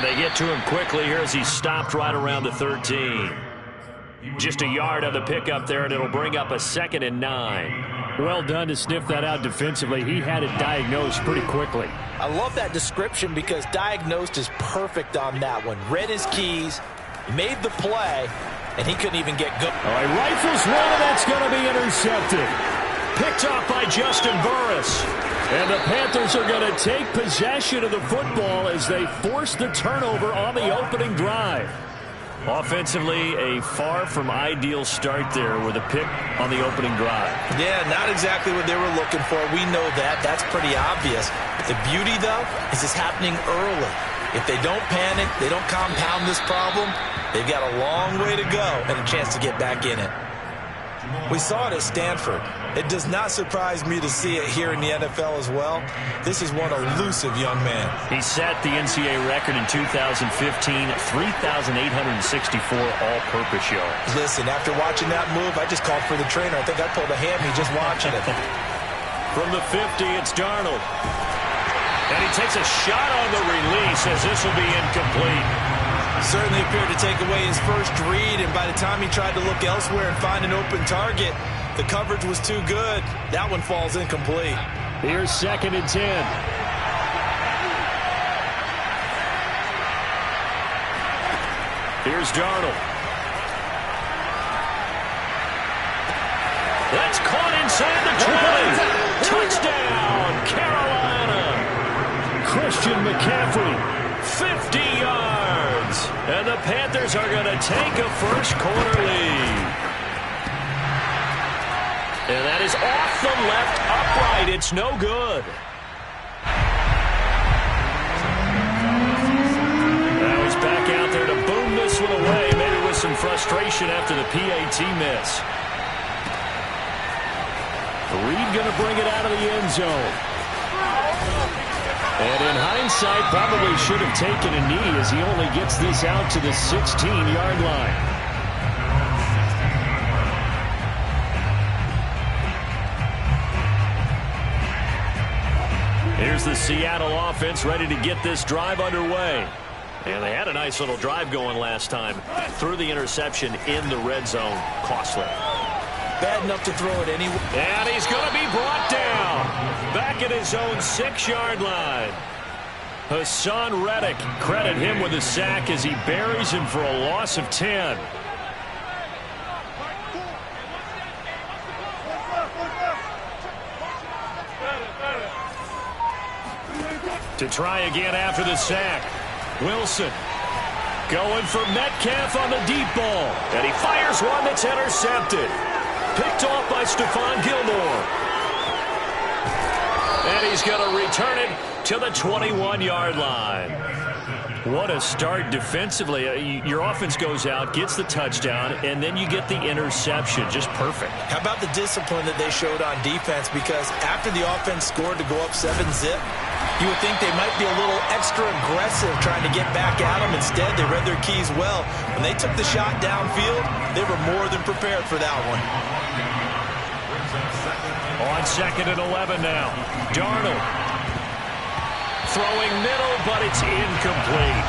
they get to him quickly here as he's stopped right around the 13. Just a yard on the pickup there, and it'll bring up a 2nd and 9. Well done to sniff that out defensively. He had it diagnosed pretty quickly. I love that description because diagnosed is perfect on that one. Read his keys, made the play, and he couldn't even get good. All right, rifles one, and that's going to be intercepted. Picked off by Justin Burris. And the Panthers are going to take possession of the football as they force the turnover on the opening drive. Offensively, a far from ideal start there with a pick on the opening drive. Yeah, not exactly what they were looking for. We know that. That's pretty obvious. The beauty, though, is it's happening early. If they don't panic, they don't compound this problem, they've got a long way to go and a chance to get back in it. We saw it at Stanford. It does not surprise me to see it here in the NFL as well. This is one elusive young man. He set the NCAA record in 2015, 3,864 all-purpose yards. Listen, after watching that move, I just called for the trainer. I think I pulled a hammy just watching it. From the 50, it's Darnold. And he takes a shot on the release as this will be incomplete. Certainly appeared to take away his first read, and by the time he tried to look elsewhere and find an open target, the coverage was too good. That one falls incomplete. Here's 2nd and 10. Here's Darnold. That's caught inside the 20. Touchdown, Carolina. Christian McCaffrey. 50 yards. And the Panthers are going to take a first-quarter lead. And that is off the left upright. It's no good. Now he's back out there to boom this one away, maybe with some frustration after the PAT miss. Reed going to bring it out of the end zone. And in hindsight, probably should have taken a knee as he only gets this out to the 16-yard line. Here's the Seattle offense ready to get this drive underway. And they had a nice little drive going last time. Threw the interception in the red zone. Costly. Bad enough to throw it anyway. And he's going to be brought down. Back at his own 6-yard line. Hassan Reddick, credit him with a sack as he buries him for a loss of 10. To try again after the sack. Wilson going for Metcalf on the deep ball. And he fires one that's intercepted. Picked off by Stephon Gilmore. And he's going to return it to the 21-yard line. What a start defensively. Your offense goes out, gets the touchdown, and then you get the interception. Just perfect. How about the discipline that they showed on defense? Because after the offense scored to go up 7-zip, you would think they might be a little extra aggressive trying to get back at them. Instead, they read their keys well. When they took the shot downfield, they were more than prepared for that one. On 2nd and 11 now. Darnold throwing middle, but it's incomplete.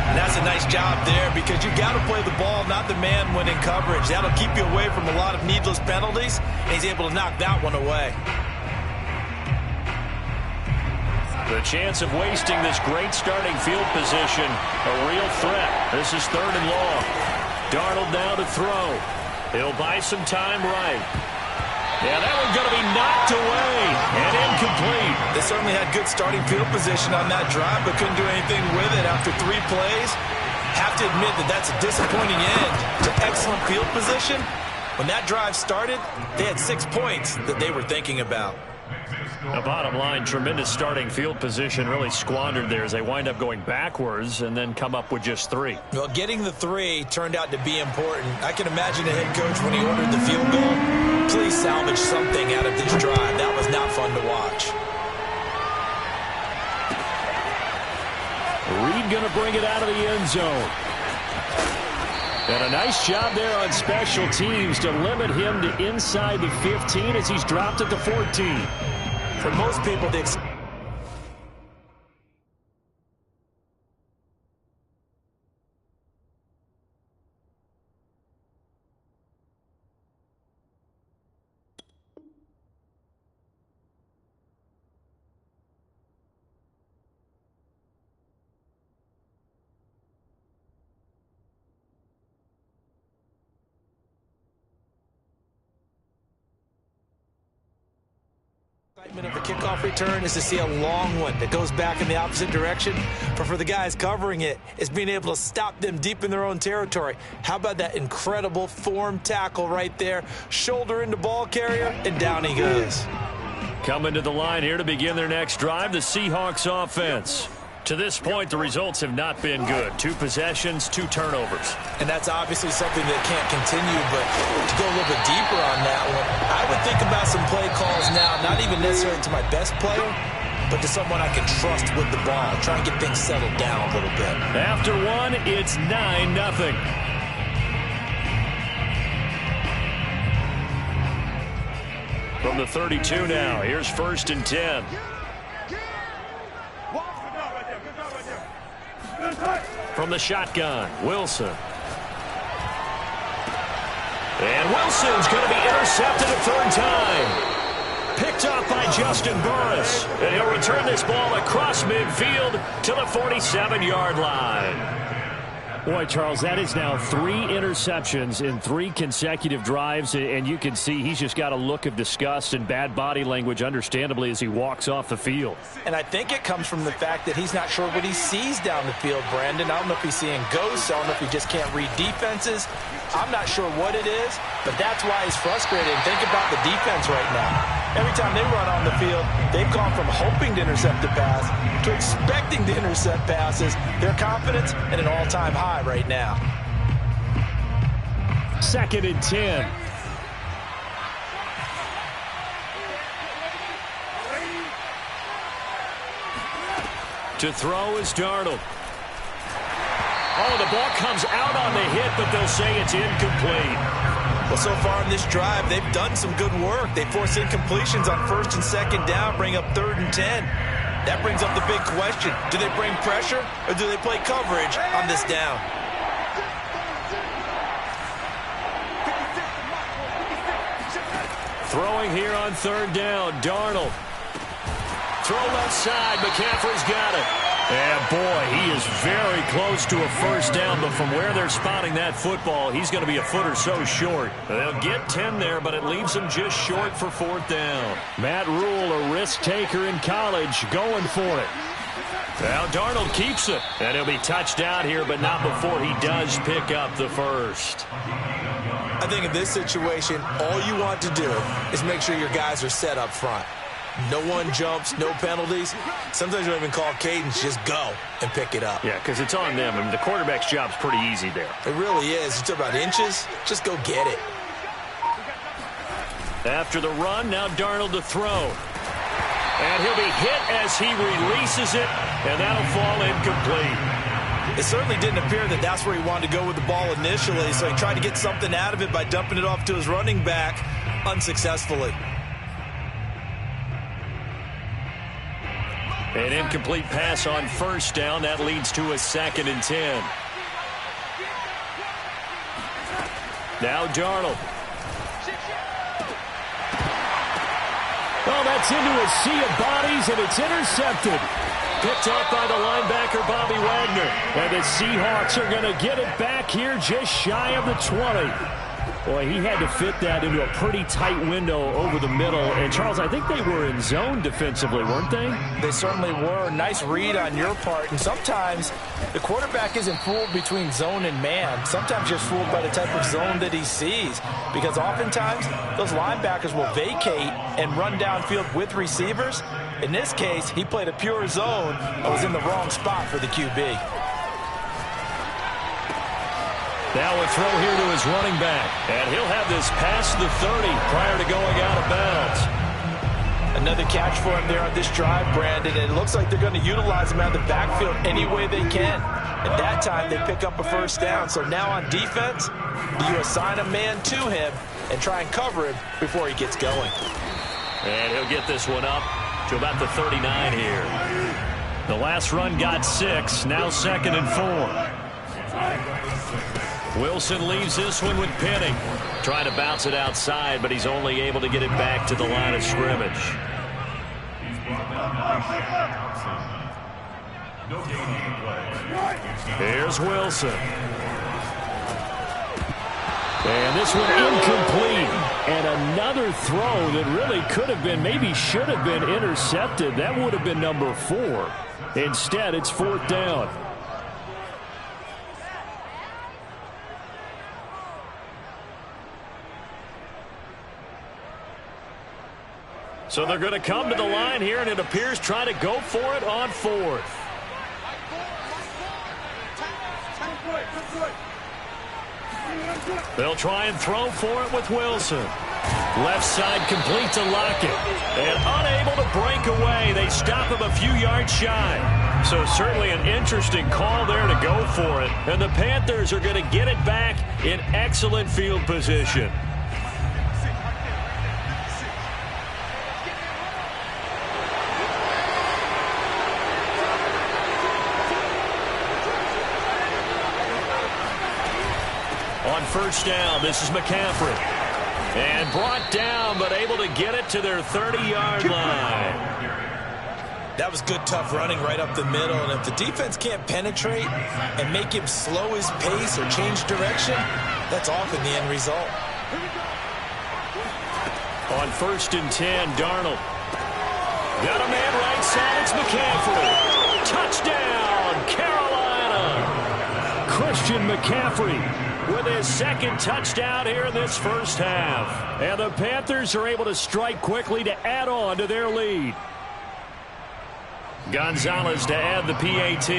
And that's a nice job there because you got to play the ball, not the man when in coverage. That'll keep you away from a lot of needless penalties, and he's able to knock that one away. The chance of wasting this great starting field position, a real threat. This is 3rd and long. Darnold now to throw. He'll buy some time right. Yeah, that one's going to be knocked away and incomplete. They certainly had good starting field position on that drive, but couldn't do anything with it after 3 plays. Have to admit that that's a disappointing end to excellent field position. When that drive started, they had 6 points that they were thinking about. The bottom line, tremendous starting field position really squandered there as they wind up going backwards and then come up with just 3. Well, getting the 3 turned out to be important. I can imagine the head coach when he ordered the field goal. Please salvage something out of this drive. That was not fun to watch. Reed going to bring it out of the end zone. And a nice job there on special teams to limit him to inside the 15 as he's dropped at the 14. For most people, Excitement of a kickoff return is to see a long one that goes back in the opposite direction. But for the guys covering it, it's being able to stop them deep in their own territory. How about that incredible form tackle right there? Shoulder into ball carrier, and down he goes. Coming to the line here to begin their next drive, the Seahawks offense. To this point, the results have not been good. 2 possessions, 2 turnovers. And that's obviously something that can't continue, but to go a little bit deeper on that one, I would think about some play calls now, not even necessarily to my best player, but to someone I can trust with the ball. Try and get things settled down a little bit. After 1, it's 9-0. From the 32 now, here's 1st and 10. From the shotgun, Wilson. And Wilson's going to be intercepted a 3rd time. Picked off by Justin Burris. And he'll return this ball across midfield to the 47-yard line. Boy, Charles, that is now 3 interceptions in 3 consecutive drives, and you can see he's just got a look of disgust and bad body language, understandably, as he walks off the field. And I think it comes from the fact that he's not sure what he sees down the field, Brandon. I don't know if he's seeing ghosts. I don't know if he just can't read defenses. I'm not sure what it is, but that's why he's frustrated. And think about the defense right now. Every time they run on the field, they've gone from hoping to intercept a pass to expecting to intercept passes. Their confidence at an all-time high right now. 2nd and 10. To throw is Darnold. Oh, the ball comes out on the hit, but they'll say it's incomplete. Well, so far in this drive, they've done some good work. They force incompletions on 1st and 2nd down, bring up 3rd and 10. That brings up the big question. Do they bring pressure, or do they play coverage on this down? Throwing here on 3rd down, Darnold. Throw left side, McCaffrey's got it. And boy, he is very close to a 1st down, but from where they're spotting that football, he's going to be a foot or so short. They'll get 10 there, but it leaves them just short for 4th down. Matt Rule, a risk taker in college, going for it. Now Darnold keeps it, and he'll be touched out here, but not before he does pick up the 1st. I think in this situation, all you want to do is make sure your guys are set up front. No one jumps, no penalties. Sometimes you don't even call cadence, just go and pick it up. Yeah, because it's on them. I mean, the quarterback's job's pretty easy there. It really is. It's about inches. Just go get it. After the run, now Darnold to throw. And he'll be hit as he releases it, and that'll fall incomplete. It certainly didn't appear that that's where he wanted to go with the ball initially, so he tried to get something out of it by dumping it off to his running back unsuccessfully. An incomplete pass on 1st down. That leads to a 2nd and 10. Now Darnold. Oh, that's into a sea of bodies, and it's intercepted. Picked up by the linebacker, Bobby Wagner. And the Seahawks are going to get it back here just shy of the 20. Boy, he had to fit that into a pretty tight window over the middle. And, Charles, I think they were in zone defensively, weren't they? They certainly were. Nice read on your part. And sometimes the quarterback isn't fooled between zone and man. Sometimes just fooled by the type of zone that he sees. Because oftentimes, those linebackers will vacate and run downfield with receivers. In this case, he played a pure zone and was in the wrong spot for the QB. Now a throw here to his running back. And he'll have this past the 30 prior to going out of bounds. Another catch for him there on this drive, Brandon. And it looks like they're going to utilize him out of the backfield any way they can. At that time, they pick up a 1st down. So now on defense, you assign a man to him and try and cover him before he gets going. And he'll get this one up to about the 39 here. The last run got 6. Now 2nd and 4. Wilson leaves this one with Penning. Trying to bounce it outside, but he's only able to get it back to the line of scrimmage. Here's Wilson. And this one incomplete. And another throw that really could have been, maybe should have been intercepted. That would have been number 4. Instead, it's 4th down. So they're going to come to the line here, and it appears trying to go for it on 4th. They'll try and throw for it with Wilson. Left side complete to Lockett. And unable to break away. They stop him a few yards shy. So certainly an interesting call there to go for it. And the Panthers are going to get it back in excellent field position. On 1st down, this is McCaffrey. And brought down, but able to get it to their 30-yard line. That was good, tough running right up the middle. And if the defense can't penetrate and make him slow his pace or change direction, that's often the end result. On 1st and 10, Darnold. Got a man right side. It's McCaffrey. Touchdown, Carolina. Christian McCaffrey with his 2nd touchdown here in this first half. And the Panthers are able to strike quickly to add on to their lead. Gonzalez to add the PAT.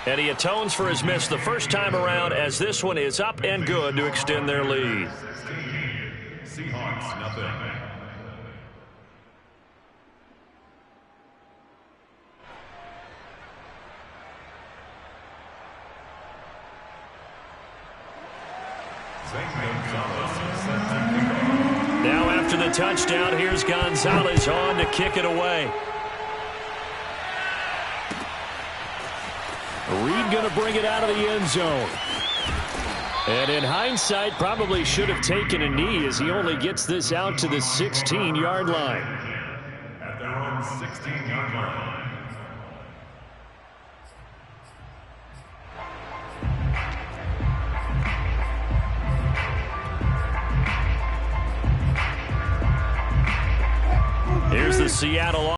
And he atones for his miss the first time around, as this one is up and good to extend their lead. Seahawks, nothing. Now after the touchdown, here's Gonzalez on to kick it away. Reed going to bring it out of the end zone. And in hindsight, probably should have taken a knee, as he only gets this out to the 16-yard line. At their own 16-yard line. Here's the Seattle